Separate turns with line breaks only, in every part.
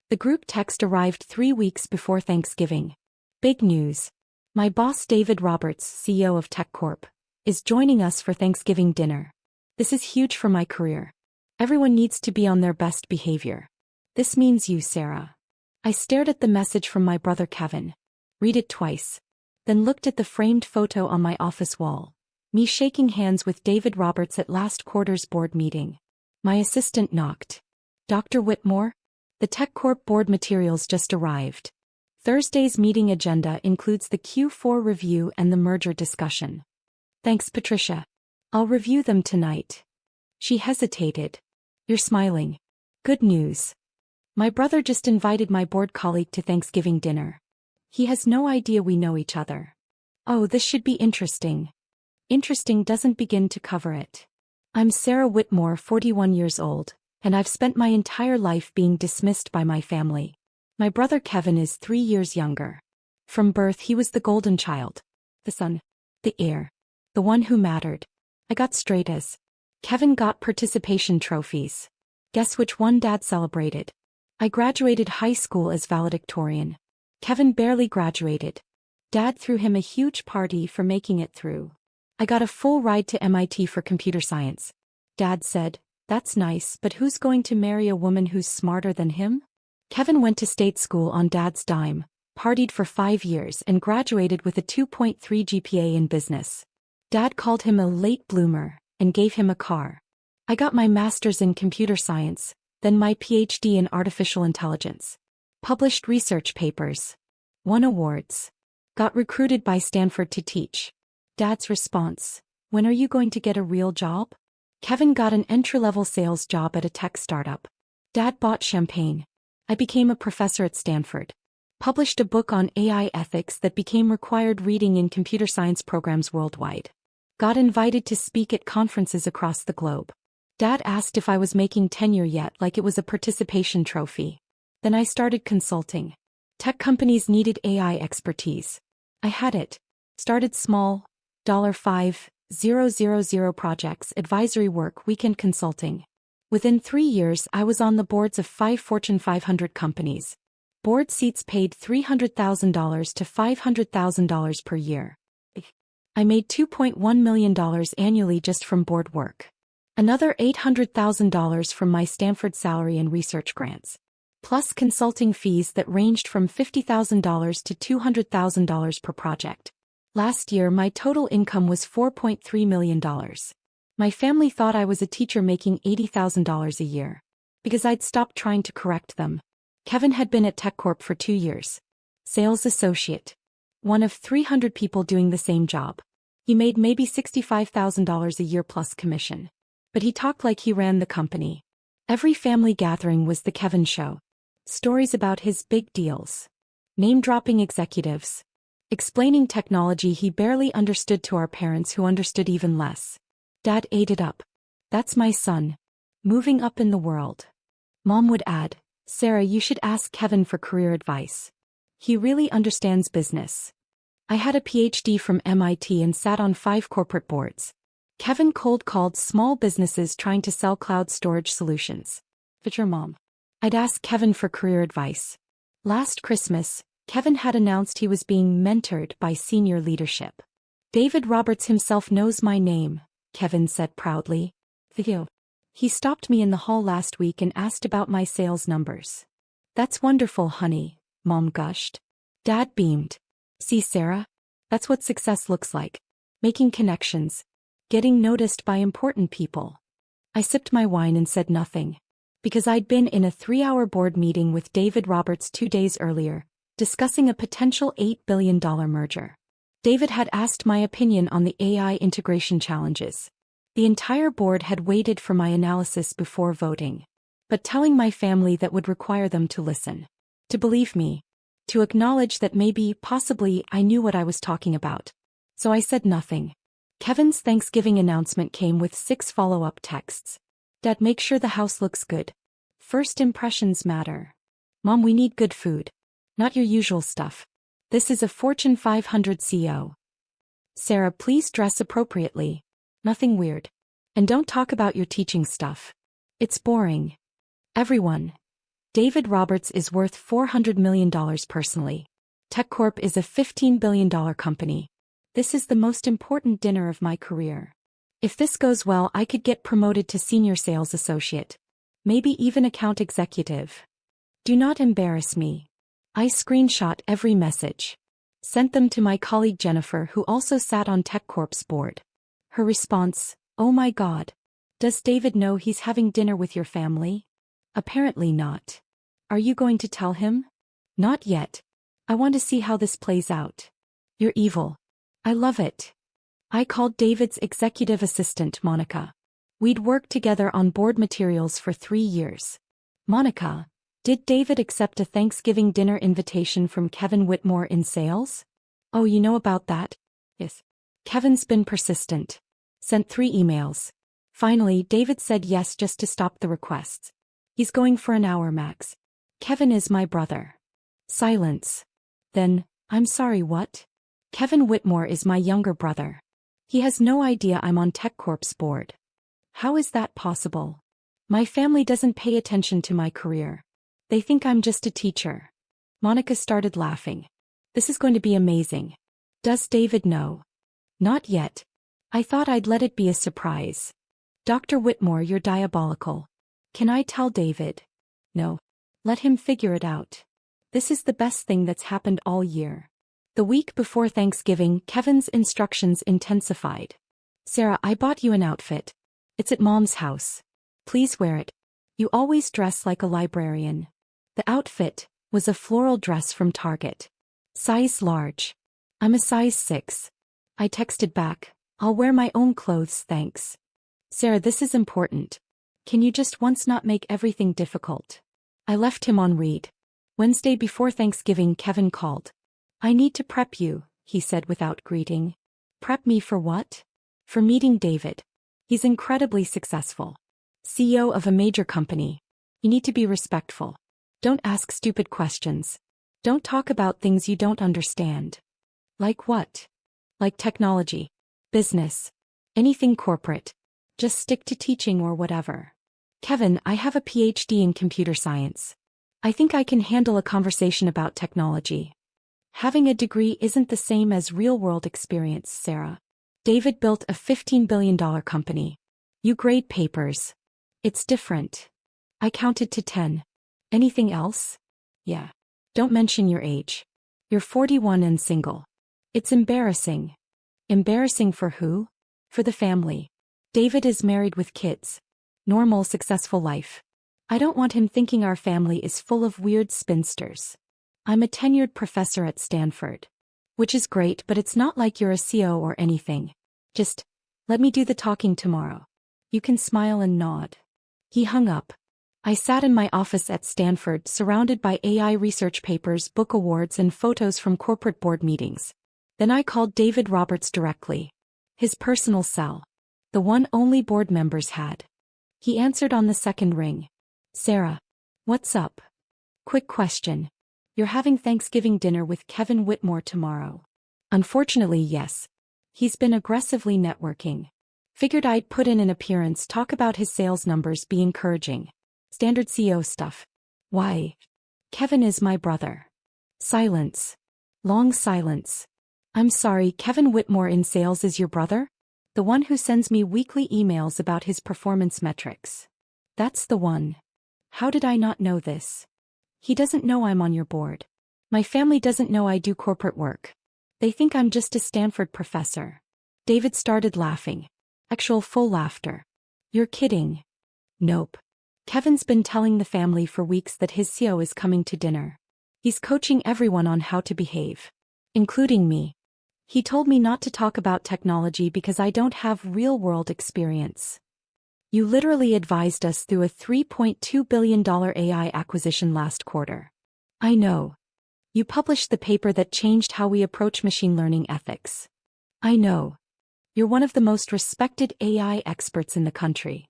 The group text arrived 3 weeks before Thanksgiving. Big news. My boss David Roberts, CEO of TechCorp, is joining us for Thanksgiving dinner. This is huge for my career. Everyone needs to be on their best behavior. This means you, Sarah. I stared at the message from my brother Kevin. Read it twice. Then looked at the framed photo on my office wall. Me shaking hands with David Roberts at last quarter's board meeting. My assistant knocked. Dr. Whitmore? The TechCorp board materials just arrived. Thursday's meeting agenda includes the Q4 review and the merger discussion. Thanks, Patricia. I'll review them tonight. She hesitated. You're smiling. Good news. My brother just invited my board colleague to Thanksgiving dinner. He has no idea we know each other. Oh, this should be interesting. Interesting doesn't begin to cover it. I'm Sarah Whitmore, 41 years old, and I've spent my entire life being dismissed by my family. My brother Kevin is 3 years younger. From birth he was the golden child. The son. The heir. The one who mattered. I got straight A's. Kevin got participation trophies. Guess which one Dad celebrated? I graduated high school as valedictorian. Kevin barely graduated. Dad threw him a huge party for making it through. I got a full ride to MIT for computer science. Dad said, "That's nice, but who's going to marry a woman who's smarter than him?" Kevin went to state school on Dad's dime, partied for 5 years and graduated with a 2.3 GPA in business. Dad called him a late bloomer and gave him a car. I got my master's in computer science, then my PhD in artificial intelligence. Published research papers. Won awards. Got recruited by Stanford to teach. Dad's response: "When are you going to get a real job?" Kevin got an entry-level sales job at a tech startup. Dad bought champagne. I became a professor at Stanford. Published a book on AI ethics that became required reading in computer science programs worldwide. Got invited to speak at conferences across the globe. Dad asked if I was making tenure yet, like it was a participation trophy. Then I started consulting. Tech companies needed AI expertise. I had it. Started small, $5,000 projects, advisory work, weekend consulting. Within 3 years I was on the boards of 5 Fortune 500 companies. Board seats paid $300,000 to $500,000 per year. I made $2.1 million annually just from board work. Another $800,000 from my Stanford salary and research grants. Plus consulting fees that ranged from $50,000 to $200,000 per project. Last year my total income was $4.3 million. My family thought I was a teacher making $80,000 a year. Because I'd stopped trying to correct them. Kevin had been at TechCorp for 2 years. Sales associate. One of 300 people doing the same job. He made maybe $65,000 a year plus commission. But he talked like he ran the company. Every family gathering was the Kevin show. Stories about his big deals. Name-dropping executives. Explaining technology he barely understood to our parents who understood even less. Dad ate it up. "That's my son. Moving up in the world." Mom would add, "Sarah, you should ask Kevin for career advice. He really understands business." I had a PhD from MIT and sat on 5 corporate boards. Kevin cold called small businesses trying to sell cloud storage solutions. But your mom. I'd ask Kevin for career advice. Last Christmas, Kevin had announced he was being mentored by senior leadership. "David Roberts himself knows my name," Kevin said proudly. He stopped me in the hall last week and asked about my sales numbers. "That's wonderful, honey," Mom gushed. Dad beamed. "See, Sarah? That's what success looks like. Making connections. Getting noticed by important people." I sipped my wine and said nothing. Because I'd been in a 3-hour board meeting with David Roberts 2 days earlier, discussing a potential $8 billion merger. David had asked my opinion on the AI integration challenges. The entire board had waited for my analysis before voting. But telling my family that would require them to listen. To believe me. To acknowledge that maybe, possibly, I knew what I was talking about. So I said nothing. Kevin's Thanksgiving announcement came with 6 follow-up texts. "Dad, make sure the house looks good. First impressions matter. Mom, we need good food. Not your usual stuff. This is a Fortune 500 CEO. Sarah, please dress appropriately. Nothing weird. And don't talk about your teaching stuff. It's boring. Everyone. David Roberts is worth $400 million personally. TechCorp is a $15 billion company. This is the most important dinner of my career. If this goes well, I could get promoted to senior sales associate. Maybe even account executive. Do not embarrass me. I screenshot every message. Sent them to my colleague Jennifer, who also sat on TechCorp's board. Her response, "Oh my God. Does David know he's having dinner with your family?" Apparently not. Are you going to tell him? Not yet. I want to see how this plays out. You're evil. I love it. I called David's executive assistant, Monica. We'd worked together on board materials for 3 years. Monica, did David accept a Thanksgiving dinner invitation from Kevin Whitmore in sales? Oh, you know about that? Yes. Kevin's been persistent. Sent 3 emails. Finally, David said yes just to stop the requests. He's going for an hour max. Kevin is my brother. Silence. Then, I'm sorry, what? Kevin Whitmore is my younger brother. He has no idea I'm on TechCorp's board. How is that possible? My family doesn't pay attention to my career. They think I'm just a teacher. Monica started laughing. This is going to be amazing. Does David know? Not yet. I thought I'd let it be a surprise. Dr. Whitmore, you're diabolical. Can I tell David? No. Let him figure it out. This is the best thing that's happened all year. The week before Thanksgiving, Kevin's instructions intensified. Sarah, I bought you an outfit. It's at Mom's house. Please wear it. You always dress like a librarian. The outfit was a floral dress from Target. Size large. I'm a size 6. I texted back, I'll wear my own clothes, thanks. Sarah, this is important. Can you just once not make everything difficult? I left him on read. Wednesday before Thanksgiving, Kevin called. I need to prep you, he said without greeting. Prep me for what? For meeting David. He's incredibly successful. CEO of a major company. You need to be respectful. Don't ask stupid questions. Don't talk about things you don't understand. Like what? Like technology, business, anything corporate. Just stick to teaching or whatever. Kevin, I have a PhD in computer science. I think I can handle a conversation about technology. Having a degree isn't the same as real-world experience, Sarah. David built a $15 billion company. You grade papers. It's different. I counted to 10. Anything else? Yeah. Don't mention your age. You're 41 and single. It's embarrassing. Embarrassing for who? For the family. David is married with kids. Normal, successful life. I don't want him thinking our family is full of weird spinsters. I'm a tenured professor at Stanford. Which is great, but it's not like you're a CO or anything. Just, let me do the talking tomorrow. You can smile and nod. He hung up. I sat in my office at Stanford, surrounded by AI research papers, book awards, and photos from corporate board meetings. Then I called David Roberts directly. His personal cell. The one only board members had. He answered on the second ring. Sarah. What's up? Quick question. You're having Thanksgiving dinner with Kevin Whitmore tomorrow. Unfortunately, yes. He's been aggressively networking. Figured I'd put in an appearance, talk about his sales numbers, be encouraging. Standard CEO stuff. Why? Kevin is my brother. Silence. Long silence. I'm sorry, Kevin Whitmore in sales is your brother? The one who sends me weekly emails about his performance metrics. That's the one. How did I not know this? He doesn't know I'm on your board. My family doesn't know I do corporate work. They think I'm just a Stanford professor. David started laughing. Actual full laughter. You're kidding. Nope. Kevin's been telling the family for weeks that his CEO is coming to dinner. He's coaching everyone on how to behave. Including me. He told me not to talk about technology because I don't have real-world experience. You literally advised us through a $3.2 billion AI acquisition last quarter. I know. You published the paper that changed how we approach machine learning ethics. I know. You're one of the most respected AI experts in the country.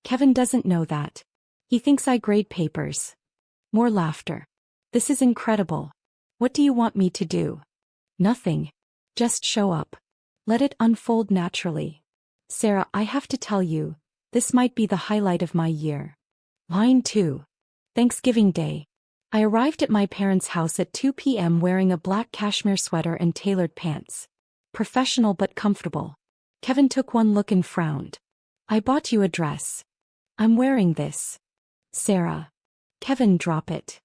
Kevin doesn't know that. He thinks I grade papers. More laughter. This is incredible. What do you want me to do? Nothing. Just show up. Let it unfold naturally. Sarah, I have to tell you, this might be the highlight of my year. Line 2. Thanksgiving Day. I arrived at my parents' house at 2 p.m. wearing a black cashmere sweater and tailored pants. Professional but comfortable. Kevin took one look and frowned. I bought you a dress. I'm wearing this. Sarah. Kevin, drop it.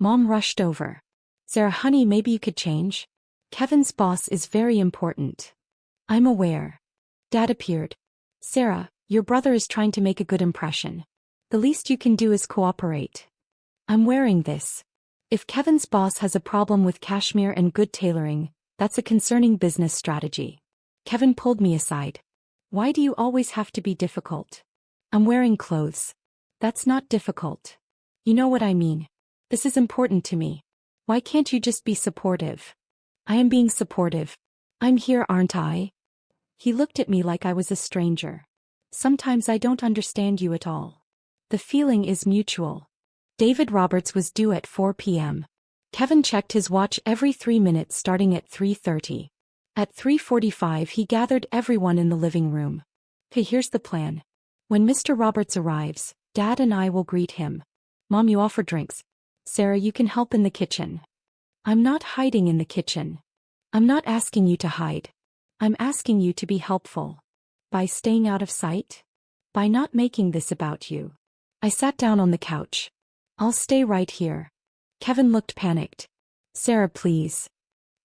Mom rushed over. Sarah, honey, maybe you could change? Kevin's boss is very important. I'm aware. Dad appeared. Sarah, your brother is trying to make a good impression. The least you can do is cooperate. I'm wearing this. If Kevin's boss has a problem with cashmere and good tailoring, that's a concerning business strategy. Kevin pulled me aside. Why do you always have to be difficult? I'm wearing clothes. That's not difficult. You know what I mean. This is important to me. Why can't you just be supportive? I am being supportive. I'm here, aren't I? He looked at me like I was a stranger. Sometimes I don't understand you at all. The feeling is mutual. David Roberts was due at 4 p.m. Kevin checked his watch every 3 minutes starting at 3:30. At 3:45 he gathered everyone in the living room. Hey, here's the plan. When Mr. Roberts arrives, Dad and I will greet him. Mom, you offer drinks. Sarah, you can help in the kitchen. I'm not hiding in the kitchen. I'm not asking you to hide. I'm asking you to be helpful. By staying out of sight? By not making this about you. I sat down on the couch. I'll stay right here. Kevin looked panicked. Sarah, please.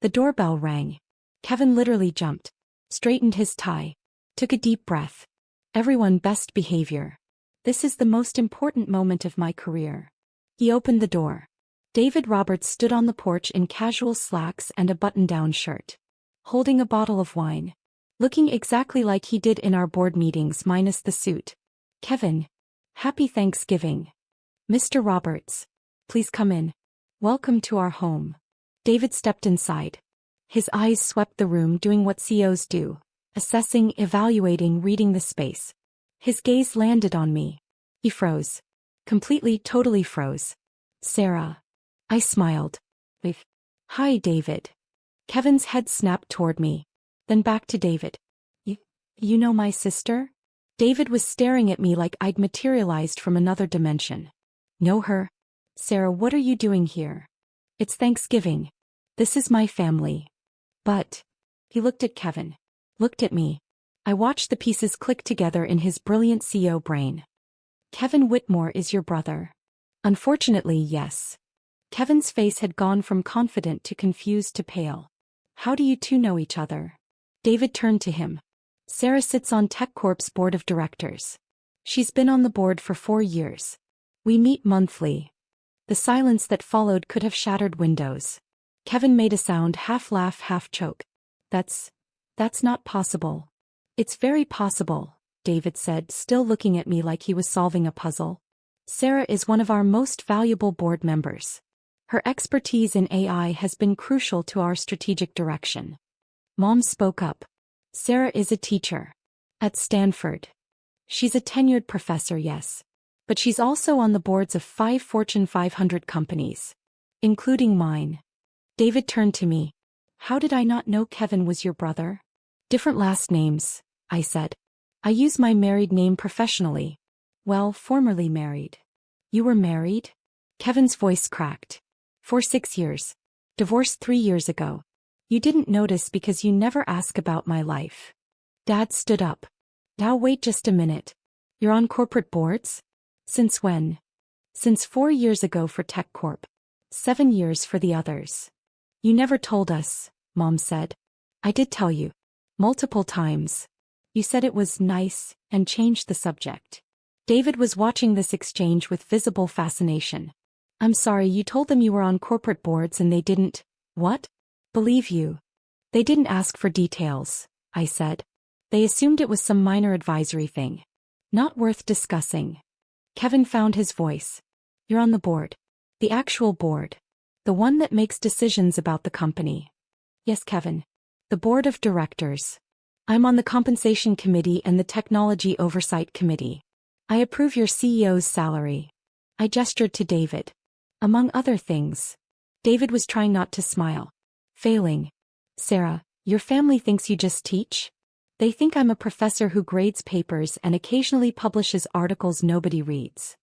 The doorbell rang. Kevin literally jumped, straightened his tie, took a deep breath. Everyone, best behavior. This is the most important moment of my career. He opened the door. David Roberts stood on the porch in casual slacks and a button-down shirt, holding a bottle of wine, looking exactly like he did in our board meetings minus the suit. Kevin. Happy Thanksgiving. Mr. Roberts. Please come in. Welcome to our home. David stepped inside. His eyes swept the room doing what CEOs do, assessing, evaluating, reading the space. His gaze landed on me. He froze. Completely, totally froze. Sarah. I smiled. Hi, David. Kevin's head snapped toward me. Then back to David. You know my sister? David was staring at me like I'd materialized from another dimension. Know her? Sarah, what are you doing here? It's Thanksgiving. This is my family. But. He looked at Kevin. Looked at me. I watched the pieces click together in his brilliant CEO brain. Kevin Whitmore is your brother. Unfortunately, yes. Kevin's face had gone from confident to confused to pale. How do you two know each other? David turned to him. Sarah sits on TechCorp's board of directors. She's been on the board for 4 years. We meet monthly. The silence that followed could have shattered windows. Kevin made a sound, half laugh, half choke. That's not possible. It's very possible, David said, still looking at me like he was solving a puzzle. Sarah is one of our most valuable board members. Her expertise in AI has been crucial to our strategic direction. Mom spoke up. Sarah is a teacher. At Stanford. She's a tenured professor, yes. But she's also on the boards of 5 Fortune 500 companies. Including mine. David turned to me. How did I not know Kevin was your brother? Different last names, I said. I use my married name professionally. Well, formerly married. You were married? Kevin's voice cracked. For 6 years. Divorced 3 years ago. You didn't notice because you never ask about my life. Dad stood up. Now wait just a minute. You're on corporate boards? Since when? Since 4 years ago for TechCorp. 7 years for the others. You never told us, Mom said. I did tell you. Multiple times. You said it was nice, and changed the subject. David was watching this exchange with visible fascination. I'm sorry, you told them you were on corporate boards and they didn't, what? Believe you. They didn't ask for details, I said. They assumed it was some minor advisory thing. Not worth discussing. Kevin found his voice. You're on the board. The actual board. The one that makes decisions about the company. Yes, Kevin. The board of directors. I'm on the compensation committee and the technology oversight committee. I approve your CEO's salary. I gestured to David. Among other things. David was trying not to smile. Failing. Sarah, your family thinks you just teach? They think I'm a professor who grades papers and occasionally publishes articles nobody reads.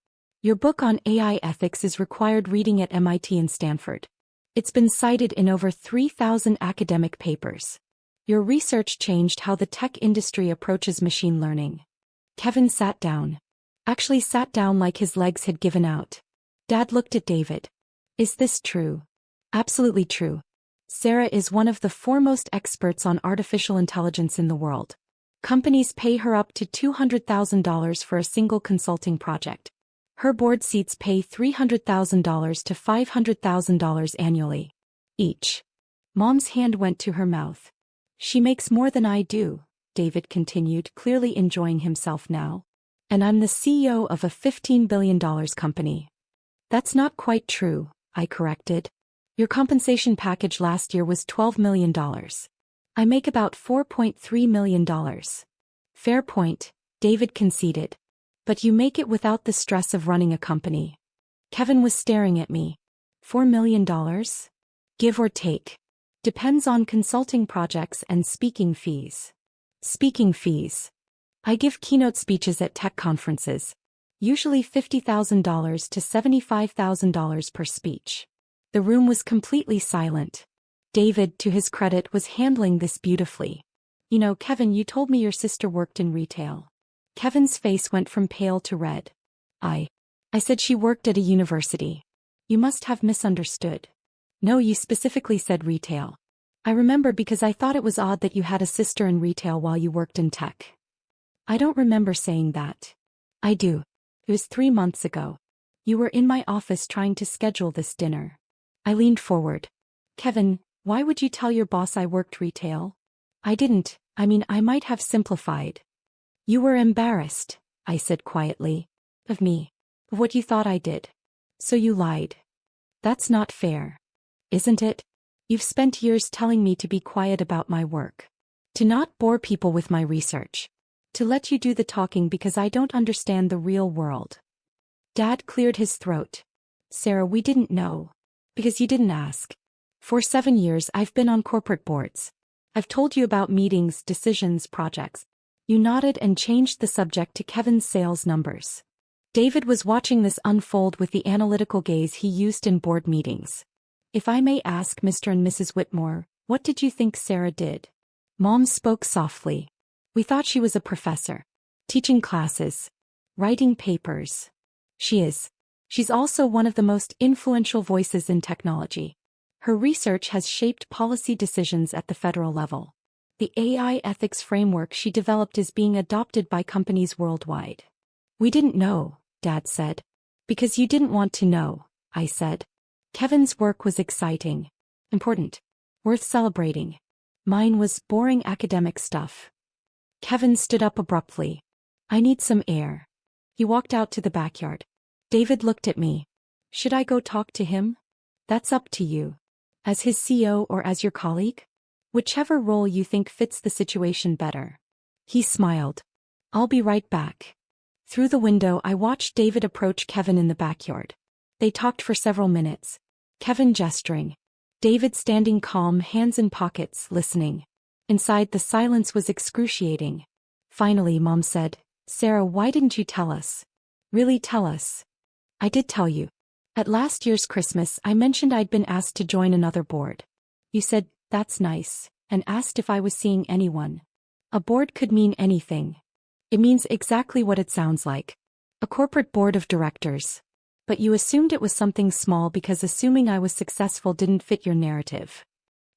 Your book on AI ethics is required reading at MIT and Stanford. It's been cited in over 3,000 academic papers. Your research changed how the tech industry approaches machine learning. Kevin sat down. Actually sat down like his legs had given out. Dad looked at David. Is this true? Absolutely true. Sarah is one of the foremost experts on artificial intelligence in the world. Companies pay her up to $200,000 for a single consulting project. Her board seats pay $300,000 to $500,000 annually. Each. Mom's hand went to her mouth. She makes more than I do, David continued, clearly enjoying himself now. And I'm the CEO of a $15 billion company. That's not quite true, I corrected. Your compensation package last year was $12 million. I make about $4.3 million. Fair point, David conceded. But you make it without the stress of running a company. Kevin was staring at me. $4 million? Give or take. Depends on consulting projects and speaking fees. Speaking fees. I give keynote speeches at tech conferences. Usually $50,000 to $75,000 per speech. The room was completely silent. David, to his credit, was handling this beautifully. You know, Kevin, you told me your sister worked in retail. Kevin's face went from pale to red. I said she worked at a university. You must have misunderstood. No, you specifically said retail. I remember because I thought it was odd that you had a sister in retail while you worked in tech. I don't remember saying that. I do. It was 3 months ago. You were in my office trying to schedule this dinner. I leaned forward. Kevin, why would you tell your boss I worked retail? I didn't. I might have simplified. You were embarrassed, I said quietly. Of me. Of what you thought I did. So you lied. That's not fair. Isn't it? You've spent years telling me to be quiet about my work. To not bore people with my research. To let you do the talking because I don't understand the real world. Dad cleared his throat. Sarah, we didn't know. Because you didn't ask. For 7 years I've been on corporate boards. I've told you about meetings, decisions, projects. You nodded and changed the subject to Kevin's sales numbers. David was watching this unfold with the analytical gaze he used in board meetings. If I may ask, Mr. and Mrs. Whitmore, what did you think Sarah did? Mom spoke softly. We thought she was a professor. Teaching classes. Writing papers. She is. She's also one of the most influential voices in technology. Her research has shaped policy decisions at the federal level. The AI ethics framework she developed is being adopted by companies worldwide. We didn't know, Dad said. Because you didn't want to know, I said. Kevin's work was exciting. Important. Worth celebrating. Mine was boring academic stuff. Kevin stood up abruptly. I need some air. He walked out to the backyard. David looked at me. Should I go talk to him? That's up to you. As his CEO or as your colleague? Whichever role you think fits the situation better. He smiled. I'll be right back. Through the window I watched David approach Kevin in the backyard. They talked for several minutes. Kevin gesturing. David standing calm, hands in pockets, listening. Inside the silence was excruciating. Finally Mom said, Sarah, why didn't you tell us? Really tell us? I did tell you. At last year's Christmas I mentioned I'd been asked to join another board. You said, that's nice, and asked if I was seeing anyone. A board could mean anything. It means exactly what it sounds like. A corporate board of directors. But you assumed it was something small because assuming I was successful didn't fit your narrative.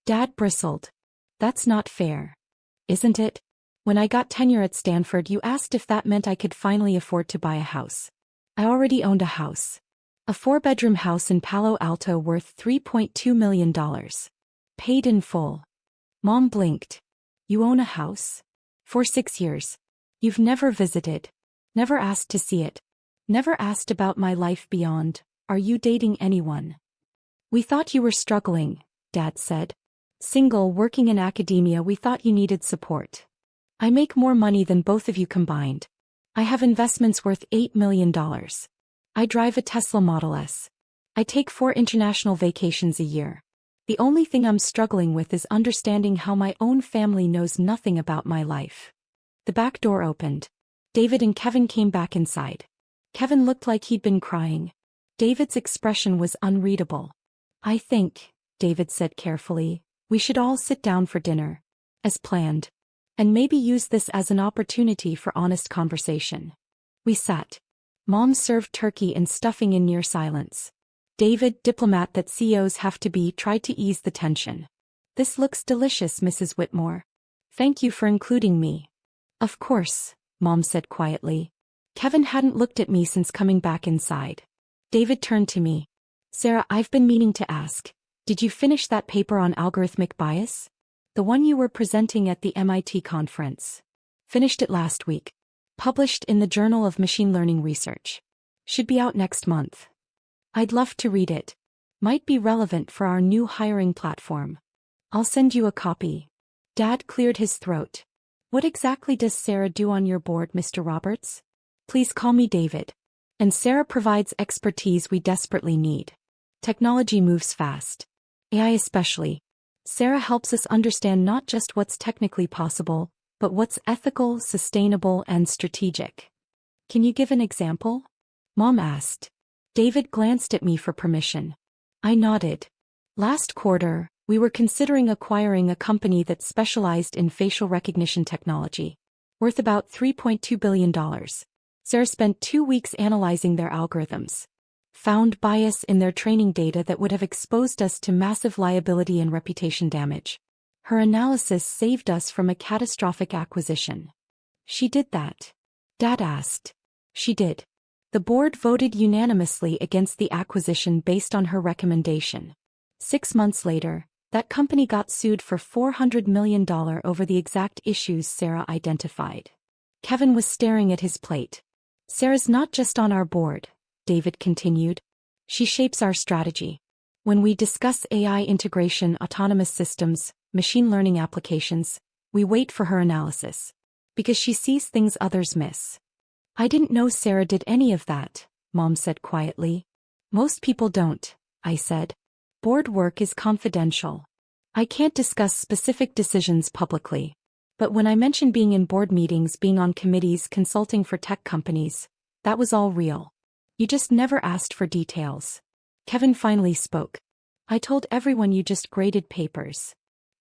Dad bristled. That's not fair. Isn't it? When I got tenure at Stanford you asked if that meant I could finally afford to buy a house. I already owned a house. A 4-bedroom house in Palo Alto worth $3.2 million. Paid in full. Mom blinked. You own a house? For 6 years. You've never visited. Never asked to see it. Never asked about my life beyond. Are you dating anyone? We thought you were struggling, Dad said. Single, working in academia, we thought you needed support. I make more money than both of you combined. I have investments worth $8 million. I drive a Tesla Model S. I take 4 international vacations a year. The only thing I'm struggling with is understanding how my own family knows nothing about my life. The back door opened. David and Kevin came back inside. Kevin looked like he'd been crying. David's expression was unreadable. I think, David said carefully, we should all sit down for dinner. As planned. And maybe use this as an opportunity for honest conversation. We sat. Mom served turkey and stuffing in near silence. David, diplomat that CEOs have to be, tried to ease the tension. This looks delicious, Mrs. Whitmore. Thank you for including me. Of course, Mom said quietly. Kevin hadn't looked at me since coming back inside. David turned to me. Sarah, I've been meaning to ask, did you finish that paper on algorithmic bias? The one you were presenting at the MIT conference. Finished it last week. Published in the Journal of Machine Learning Research. Should be out next month. I'd love to read it. Might be relevant for our new hiring platform. I'll send you a copy. Dad cleared his throat. What exactly does Sarah do on your board, Mr. Roberts? Please call me David. And Sarah provides expertise we desperately need. Technology moves fast. AI especially. Sarah helps us understand not just what's technically possible, but what's ethical, sustainable, and strategic. Can you give an example? Mom asked. David glanced at me for permission. I nodded. Last quarter, we were considering acquiring a company that specialized in facial recognition technology. Worth about $3.2 billion. Sarah spent 2 weeks analyzing their algorithms. Found bias in their training data that would have exposed us to massive liability and reputation damage. Her analysis saved us from a catastrophic acquisition. She did that? Dad asked. She did. The board voted unanimously against the acquisition based on her recommendation. 6 months later, that company got sued for $400 million over the exact issues Sarah identified. Kevin was staring at his plate. Sarah's not just on our board, David continued. She shapes our strategy. When we discuss AI integration, autonomous systems, machine learning applications, we wait for her analysis. Because she sees things others miss. I didn't know Sarah did any of that, Mom said quietly. Most people don't, I said. Board work is confidential. I can't discuss specific decisions publicly. But when I mentioned being in board meetings, being on committees, consulting for tech companies, that was all real. You just never asked for details. Kevin finally spoke. I told everyone you just graded papers.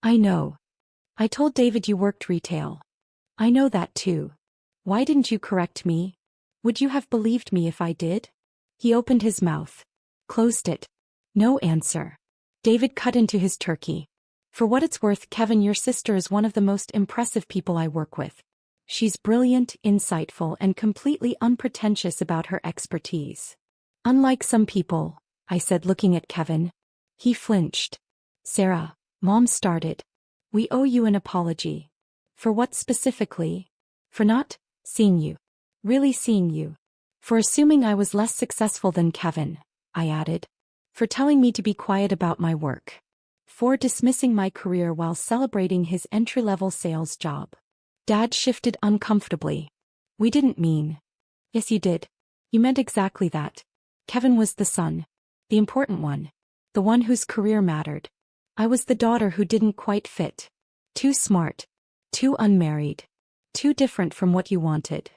I know. I told David you worked retail. I know that too. Why didn't you correct me? Would you have believed me if I did? He opened his mouth. Closed it. No answer. David cut into his turkey. For what it's worth, Kevin, your sister is one of the most impressive people I work with. She's brilliant, insightful, and completely unpretentious about her expertise. Unlike some people, I said, looking at Kevin. He flinched. Sarah, Mom started. We owe you an apology. For what specifically? For not seeing you. Really seeing you. For assuming I was less successful than Kevin, I added. For telling me to be quiet about my work. For dismissing my career while celebrating his entry-level sales job. Dad shifted uncomfortably. We didn't mean. Yes, you did. You meant exactly that. Kevin was the son. The important one. The one whose career mattered. I was the daughter who didn't quite fit. Too smart. Too unmarried. Too different from what you wanted.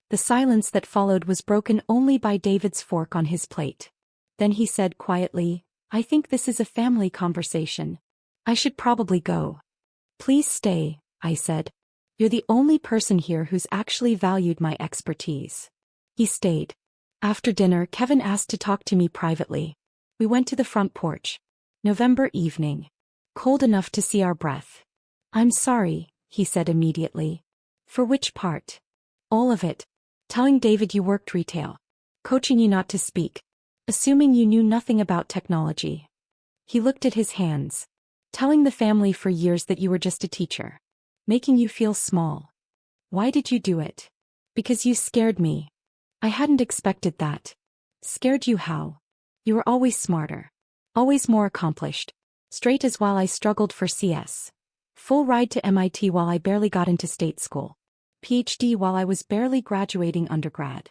The silence that followed was broken only by David's fork on his plate. Then he said quietly, I think this is a family conversation. I should probably go. Please stay, I said. You're the only person here who's actually valued my expertise. He stayed. After dinner, Kevin asked to talk to me privately. We went to the front porch. November evening. Cold enough to see our breath. I'm sorry, he said immediately. For which part? All of it. Telling David you worked retail. Coaching you not to speak. Assuming you knew nothing about technology. He looked at his hands. Telling the family for years that you were just a teacher. Making you feel small. Why did you do it? Because you scared me. I hadn't expected that. Scared you how? You were always smarter. Always more accomplished. Straight as while I struggled for CS. Full ride to MIT while I barely got into state school. PhD while I was barely graduating undergrad.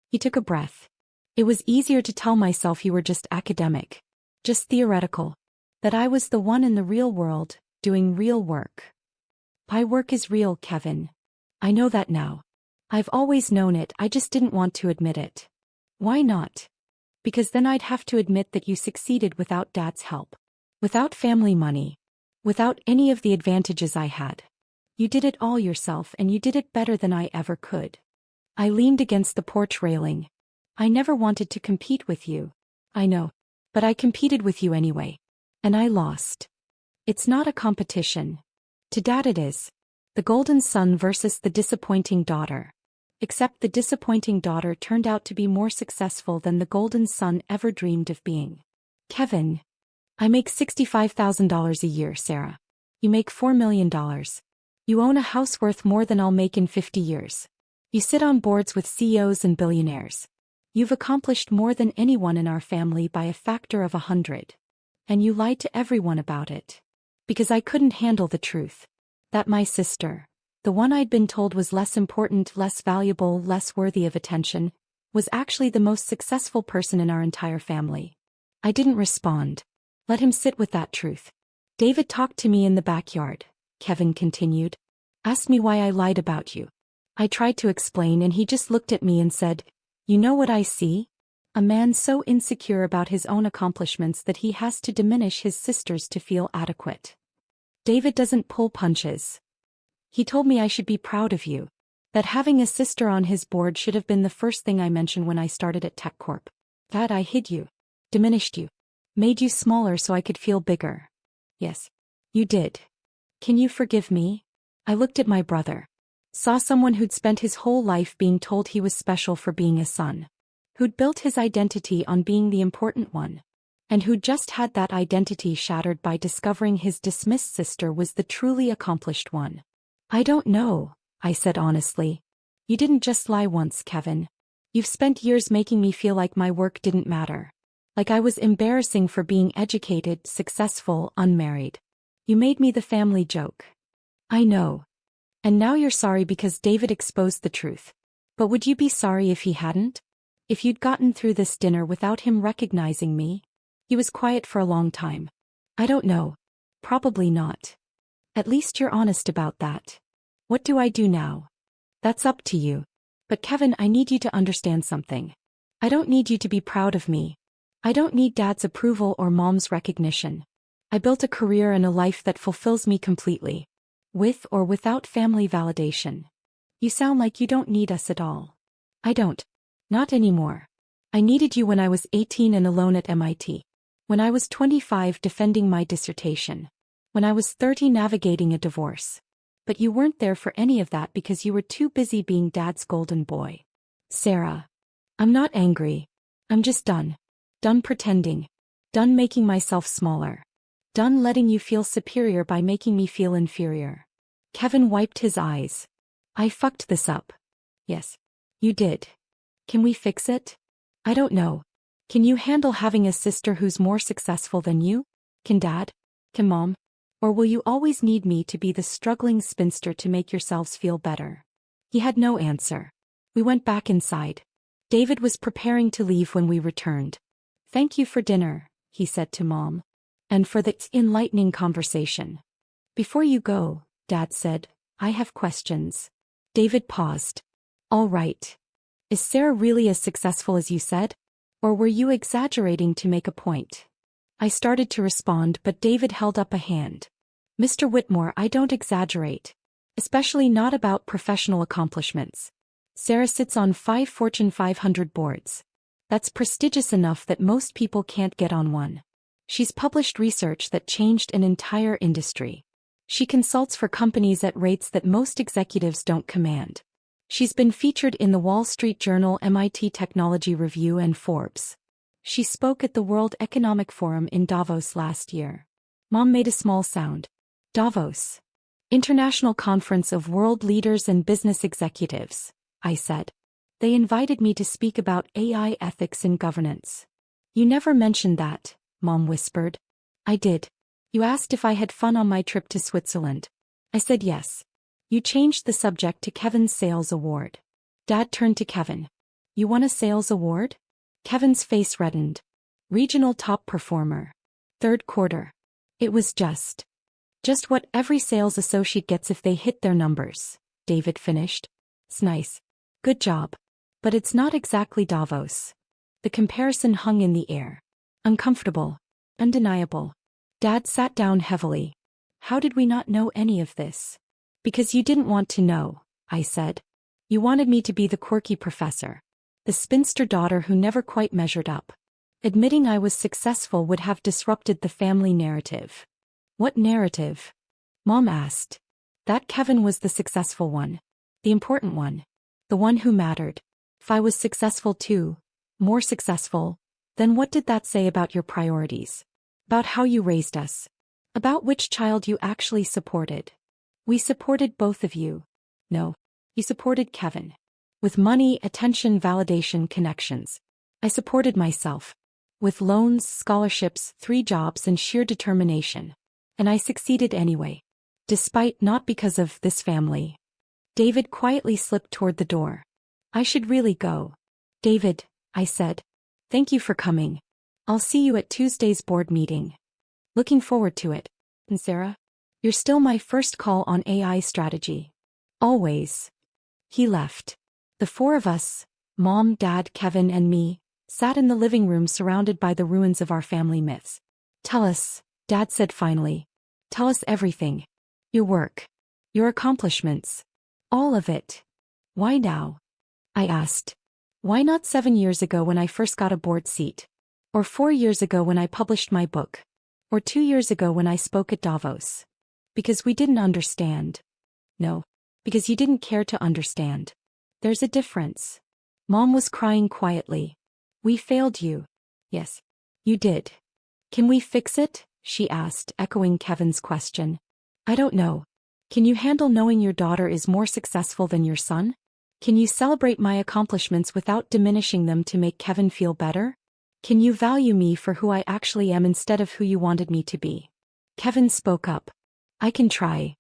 He took a breath. It was easier to tell myself you were just academic. Just theoretical. That I was the one in the real world, doing real work. My work is real, Kevin. I know that now. I've always known it, I just didn't want to admit it. Why not? Because then I'd have to admit that you succeeded without Dad's help. Without family money. Without any of the advantages I had. You did it all yourself and you did it better than I ever could. I leaned against the porch railing. I never wanted to compete with you. I know. But I competed with you anyway. And I lost. It's not a competition. To Dad it is. The golden son versus the disappointing daughter. Except the disappointing daughter turned out to be more successful than the golden son ever dreamed of being. Kevin. I make $65,000 a year, Sarah. You make $4 million. You own a house worth more than I'll make in 50 years. You sit on boards with CEOs and billionaires. You've accomplished more than anyone in our family by a factor of 100. And you lied to everyone about it. Because I couldn't handle the truth. That my sister, the one I'd been told was less important, less valuable, less worthy of attention, was actually the most successful person in our entire family. I didn't respond. Let him sit with that truth. David talked to me in the backyard, Kevin continued. Asked me why I lied about you. I tried to explain and he just looked at me and said, "You know what I see? A man so insecure about his own accomplishments that he has to diminish his sisters to feel adequate." David doesn't pull punches. He told me I should be proud of you. That having a sister on his board should have been the first thing I mentioned when I started at TechCorp. That I hid you. Diminished you. Made you smaller so I could feel bigger. Yes. You did. Can you forgive me? I looked at my brother. Saw someone who'd spent his whole life being told he was special for being a son. Who'd built his identity on being the important one. And who'd just had that identity shattered by discovering his dismissed sister was the truly accomplished one. I don't know, I said honestly. You didn't just lie once, Kevin. You've spent years making me feel like my work didn't matter. Like I was embarrassing for being educated, successful, unmarried. You made me the family joke. I know. And now you're sorry because David exposed the truth. But would you be sorry if he hadn't? If you'd gotten through this dinner without him recognizing me? He was quiet for a long time. I don't know. Probably not. At least you're honest about that. What do I do now? That's up to you. But Kevin, I need you to understand something. I don't need you to be proud of me. I don't need Dad's approval or Mom's recognition. I built a career and a life that fulfills me completely. With or without family validation. You sound like you don't need us at all. I don't. Not anymore. I needed you when I was 18 and alone at MIT. When I was 25 defending my dissertation. When I was 30 navigating a divorce. But you weren't there for any of that because you were too busy being Dad's golden boy. Sarah. I'm not angry. I'm just done. Done pretending. Done making myself smaller. Done letting you feel superior by making me feel inferior. Kevin wiped his eyes. I fucked this up. Yes. You did. Can we fix it? I don't know. Can you handle having a sister who's more successful than you? Can Dad? Can Mom? Or will you always need me to be the struggling spinster to make yourselves feel better? He had no answer. We went back inside. David was preparing to leave when we returned. Thank you for dinner, he said to Mom. And for the enlightening conversation. Before you go, Dad said, I have questions. David paused. All right. Is Sarah really as successful as you said? Or were you exaggerating to make a point? I started to respond, but David held up a hand. Mr. Whitmore, I don't exaggerate. Especially not about professional accomplishments. Sarah sits on 5 Fortune 500 boards. That's prestigious enough that most people can't get on one. She's published research that changed an entire industry. She consults for companies at rates that most executives don't command. She's been featured in the Wall Street Journal, MIT Technology Review, and Forbes. She spoke at the World Economic Forum in Davos last year. Mom made a small sound. Davos. International Conference of World Leaders and Business Executives, I said. They invited me to speak about AI ethics and governance. You never mentioned that, Mom whispered. I did. You asked if I had fun on my trip to Switzerland. I said yes. You changed the subject to Kevin's sales award. Dad turned to Kevin. You won a sales award? Kevin's face reddened. Regional top performer. Third quarter. It was just what every sales associate gets if they hit their numbers, David finished. It's nice. Good job. But it's not exactly Davos. The comparison hung in the air. Uncomfortable. Undeniable. Dad sat down heavily. How did we not know any of this? Because you didn't want to know, I said. You wanted me to be the quirky professor. The spinster daughter who never quite measured up. Admitting I was successful would have disrupted the family narrative. What narrative? Mom asked. That Kevin was the successful one. The important one. The one who mattered. If I was successful too, more successful, then what did that say about your priorities? About how you raised us? About which child you actually supported? We supported both of you. No, you supported Kevin. With money, attention, validation, connections. I supported myself. With loans, scholarships, 3 jobs and sheer determination. And I succeeded anyway. Despite, not because of, this family. David quietly slipped toward the door. I should really go. David, I said. Thank you for coming. I'll see you at Tuesday's board meeting. Looking forward to it. And Sarah? You're still my first call on AI strategy. Always. He left. The 4 of us, Mom, Dad, Kevin, and me, sat in the living room surrounded by the ruins of our family myths. Tell us, Dad said finally. Tell us everything. Your work. Your accomplishments. All of it. Why now? I asked. Why not 7 years ago when I first got a board seat? Or 4 years ago when I published my book? Or 2 years ago when I spoke at Davos? Because we didn't understand. No. Because you didn't care to understand. There's a difference. Mom was crying quietly. We failed you. Yes. You did. Can we fix it? She asked, echoing Kevin's question. I don't know. Can you handle knowing your daughter is more successful than your son? Can you celebrate my accomplishments without diminishing them to make Kevin feel better? Can you value me for who I actually am instead of who you wanted me to be? Kevin spoke up. I can try.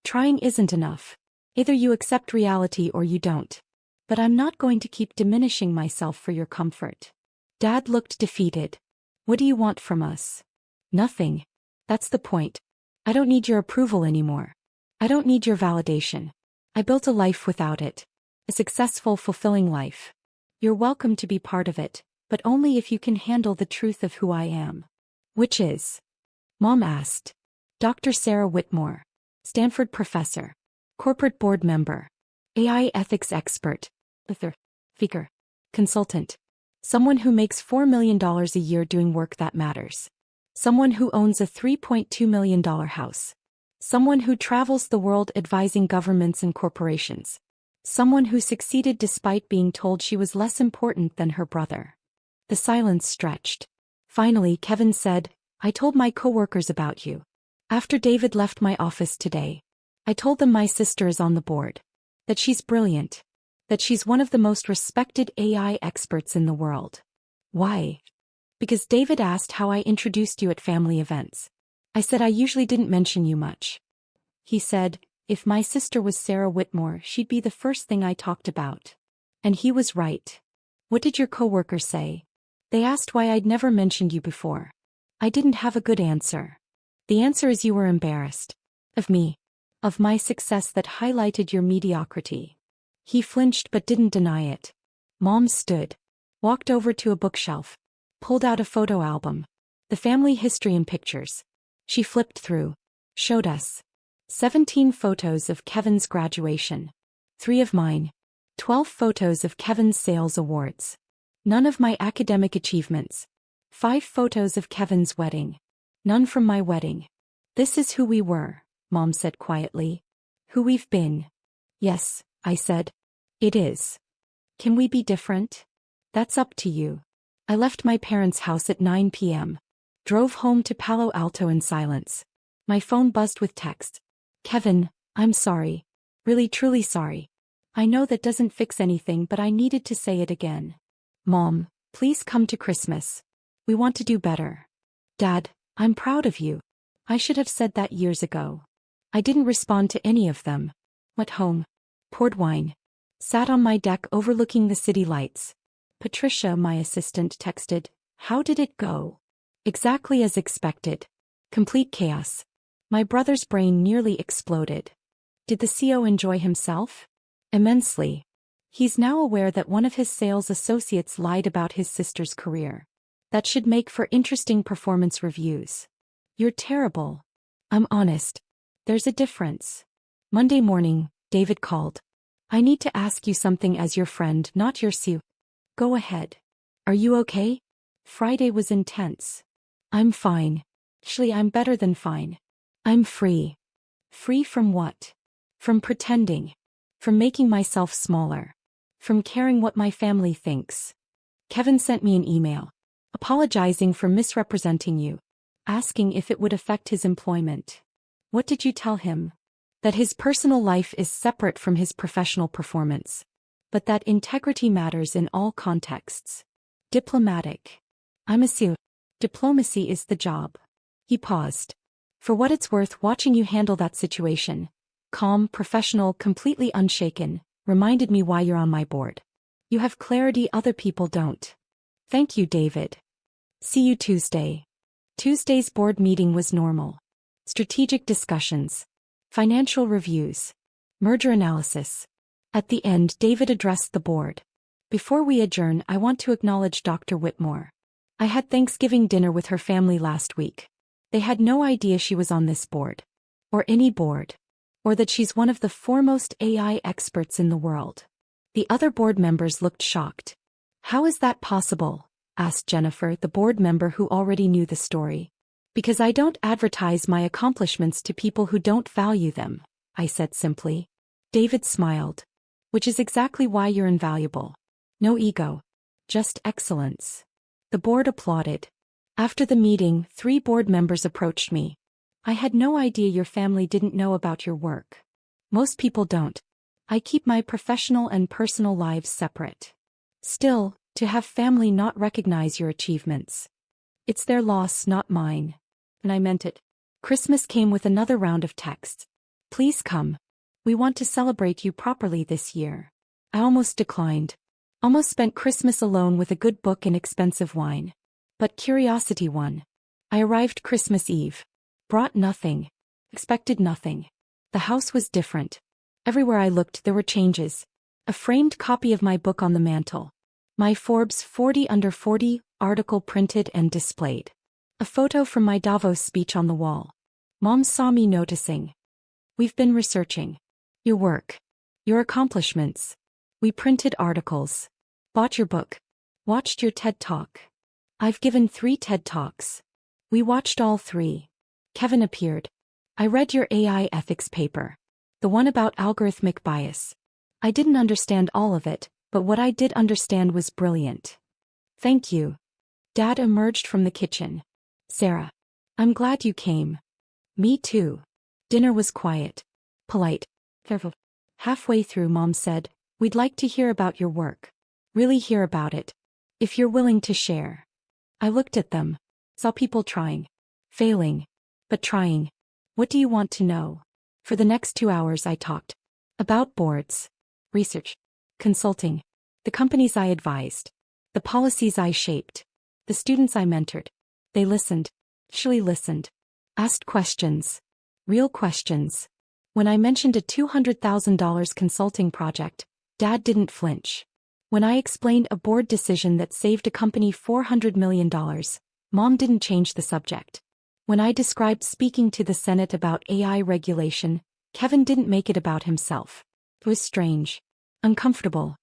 Trying isn't enough. Either you accept reality or you don't. But I'm not going to keep diminishing myself for your comfort. Dad looked defeated. What do you want from us? Nothing. That's the point. I don't need your approval anymore. I don't need your validation. I built a life without it. A successful, fulfilling life. You're welcome to be part of it, but only if you can handle the truth of who I am. Which is? Mom asked. Dr. Sarah Whitmore. Stanford professor. Corporate board member. AI ethics expert. Author. Speaker. Consultant. Someone who makes $4 million a year doing work that matters. Someone who owns a $3.2 million house. Someone who travels the world advising governments and corporations. Someone who succeeded despite being told she was less important than her brother. The silence stretched. Finally, Kevin said, I told my coworkers about you. After David left my office today. I told them my sister is on the board. That she's brilliant. That she's one of the most respected AI experts in the world. Why? Because David asked how I introduced you at family events. I said I usually didn't mention you much. He said, if my sister was Sarah Whitmore, she'd be the first thing I talked about. And he was right. What did your coworkers say? They asked why I'd never mentioned you before. I didn't have a good answer. The answer is you were embarrassed. Of me. Of my success that highlighted your mediocrity. He flinched but didn't deny it. Mom stood. Walked over to a bookshelf. Pulled out a photo album. The family history and pictures. She flipped through. Showed us. 17 photos of Kevin's graduation. 3 of mine. 12 photos of Kevin's sales awards. None of my academic achievements. 5 photos of Kevin's wedding. None from my wedding. This is who we were, Mom said quietly. Who we've been. Yes, I said. It is. Can we be different? That's up to you. I left my parents' house at 9 p.m. Drove home to Palo Alto in silence. My phone buzzed with text. Kevin, I'm sorry. Really truly sorry. I know that doesn't fix anything, but I needed to say it again. Mom, please come to Christmas. We want to do better. Dad, I'm proud of you. I should have said that years ago. I didn't respond to any of them. Went home. Poured wine. Sat on my deck overlooking the city lights. Patricia, my assistant, texted, How did it go? Exactly as expected. Complete chaos. My brother's brain nearly exploded. Did the CO enjoy himself? Immensely. He's now aware that one of his sales associates lied about his sister's career. That should make for interesting performance reviews. You're terrible. I'm honest. There's a difference. Monday morning, David called. I need to ask you something as your friend, not your Sue. Go ahead. Are you okay? Friday was intense. I'm fine. Actually, I'm better than fine. I'm free. Free from what? From pretending. From making myself smaller. From caring what my family thinks. Kevin sent me an email. Apologizing for misrepresenting you. Asking if it would affect his employment. What did you tell him? That his personal life is separate from his professional performance. But that integrity matters in all contexts. Diplomatic. I'm a Sue. Diplomacy is the job. He paused. For what it's worth, watching you handle that situation, calm, professional, completely unshaken, reminded me why you're on my board. You have clarity other people don't. Thank you, David. See you Tuesday. Tuesday's board meeting was normal. Strategic discussions. Financial reviews. Merger analysis. At the end, David addressed the board. Before we adjourn, I want to acknowledge Dr. Whitmore. I had Thanksgiving dinner with her family last week. They had no idea she was on this board. Or any board. Or that she's one of the foremost AI experts in the world. The other board members looked shocked. How is that possible? Asked Jennifer, the board member who already knew the story. Because I don't advertise my accomplishments to people who don't value them, I said simply. David smiled. Which is exactly why you're invaluable. No ego. Just excellence. The board applauded. After the meeting, 3 board members approached me. I had no idea your family didn't know about your work. Most people don't. I keep my professional and personal lives separate. Still, to have family not recognize your achievements. It's their loss, not mine. And I meant it. Christmas came with another round of texts. Please come. We want to celebrate you properly this year. I almost declined. Almost spent Christmas alone with a good book and expensive wine. But curiosity won. I arrived Christmas Eve. Brought nothing. Expected nothing. The house was different. Everywhere I looked there were changes. A framed copy of my book on the mantle. My Forbes 40 Under 40 article printed and displayed. A photo from my Davos speech on the wall. Mom saw me noticing. We've been researching. Your work. Your accomplishments. We printed articles. Bought your book. Watched your TED Talk. I've given 3 TED Talks. We watched all 3. Kevin appeared. I read your AI ethics paper. The one about algorithmic bias. I didn't understand all of it, but what I did understand was brilliant. Thank you. Dad emerged from the kitchen. Sarah. I'm glad you came. Me too. Dinner was quiet. Polite. Careful. Halfway through, Mom said, we'd like to hear about your work. Really hear about it. If you're willing to share. I looked at them. Saw people trying. Failing. But trying. What do you want to know? For the next 2 hours I talked. About boards. Research. Consulting. The companies I advised. The policies I shaped. The students I mentored. They listened. Actually listened. Asked questions. Real questions. When I mentioned a $200,000 consulting project, Dad didn't flinch. When I explained a board decision that saved a company $400 million, Mom didn't change the subject. When I described speaking to the Senate about AI regulation, Kevin didn't make it about himself. It was strange. Uncomfortable.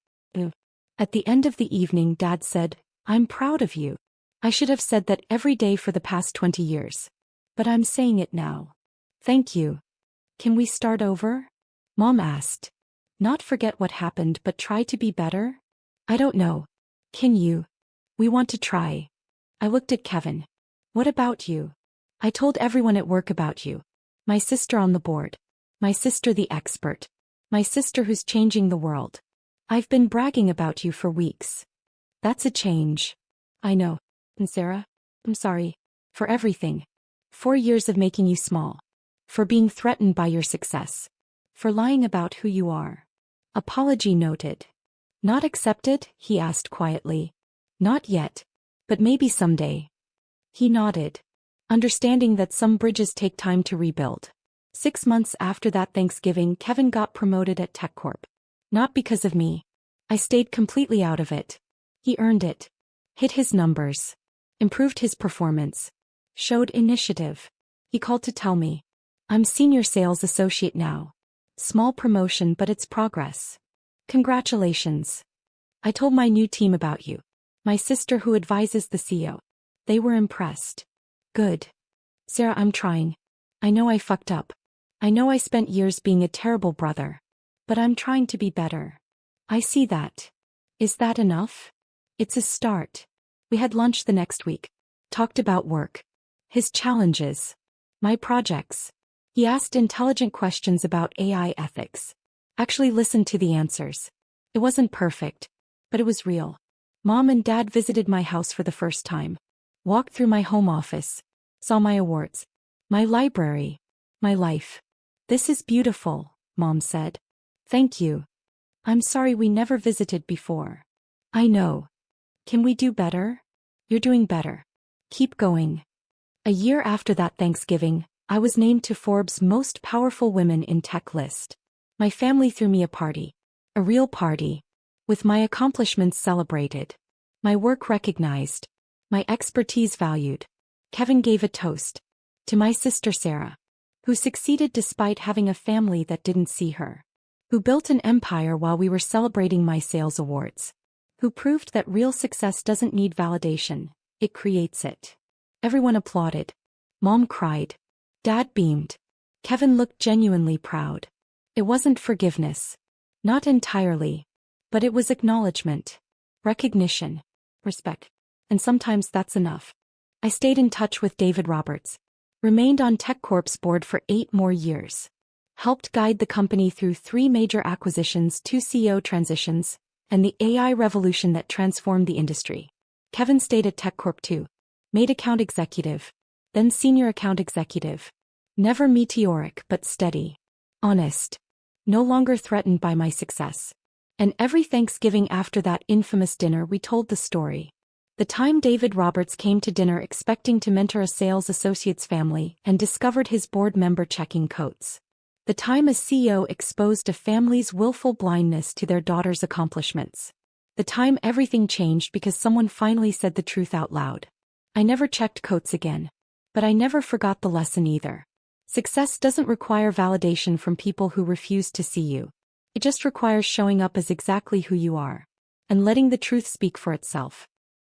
At the end of the evening, Dad said, I'm proud of you. I should have said that every day for the past 20 years. But I'm saying it now. Thank you. Can we start over? Mom asked. Not forget what happened but try to be better? I don't know. Can you? We want to try. I looked at Kevin. What about you? I told everyone at work about you. My sister on the board. My sister the expert. My sister who's changing the world. I've been bragging about you for weeks. That's a change. I know. And Sarah? I'm sorry. For everything. 4 years of making you small. For being threatened by your success. For lying about who you are. Apology noted. Not accepted? He asked quietly. Not yet. But maybe someday. He nodded. Understanding that some bridges take time to rebuild. 6 months after that Thanksgiving, Kevin got promoted at TechCorp. Not because of me. I stayed completely out of it. He earned it. Hit his numbers. Improved his performance. Showed initiative. He called to tell me, I'm senior sales associate now. Small promotion, but it's progress. Congratulations. I told my new team about you. My sister who advises the CEO. They were impressed. Good. Sarah, I'm trying. I know I fucked up. I know I spent years being a terrible brother. But I'm trying to be better. I see that. Is that enough? It's a start. We had lunch the next week. Talked about work. His challenges. My projects. He asked intelligent questions about AI ethics. Actually listened to the answers. It wasn't perfect, but it was real. Mom and Dad visited my house for the first time. Walked through my home office. Saw my awards. My library. My life. This is beautiful, Mom said. Thank you. I'm sorry we never visited before. I know. Can we do better? You're doing better. Keep going. A year after that Thanksgiving, I was named to Forbes' Most Powerful Women in Tech list. My family threw me a party. A real party. With my accomplishments celebrated. My work recognized. My expertise valued. Kevin gave a toast. To my sister Sarah. Who succeeded despite having a family that didn't see her. Who built an empire while we were celebrating my sales awards. Who proved that real success doesn't need validation, it creates it. Everyone applauded. Mom cried. Dad beamed. Kevin looked genuinely proud. It wasn't forgiveness. Not entirely. But it was acknowledgement. Recognition. Respect. And sometimes that's enough. I stayed in touch with David Roberts. Remained on TechCorp's board for 8 more years. Helped guide the company through 3 major acquisitions, 2 CEO transitions, and the AI revolution that transformed the industry. Kevin stayed at TechCorp too. Made account executive. Then senior account executive. Never meteoric but steady. Honest. No longer threatened by my success. And every Thanksgiving after that infamous dinner we told the story. The time David Roberts came to dinner expecting to mentor a sales associate's family and discovered his board member checking coats. The time a CEO exposed a family's willful blindness to their daughter's accomplishments. The time everything changed because someone finally said the truth out loud. I never checked coats again. But I never forgot the lesson either. Success doesn't require validation from people who refuse to see you. It just requires showing up as exactly who you are. And letting the truth speak for itself.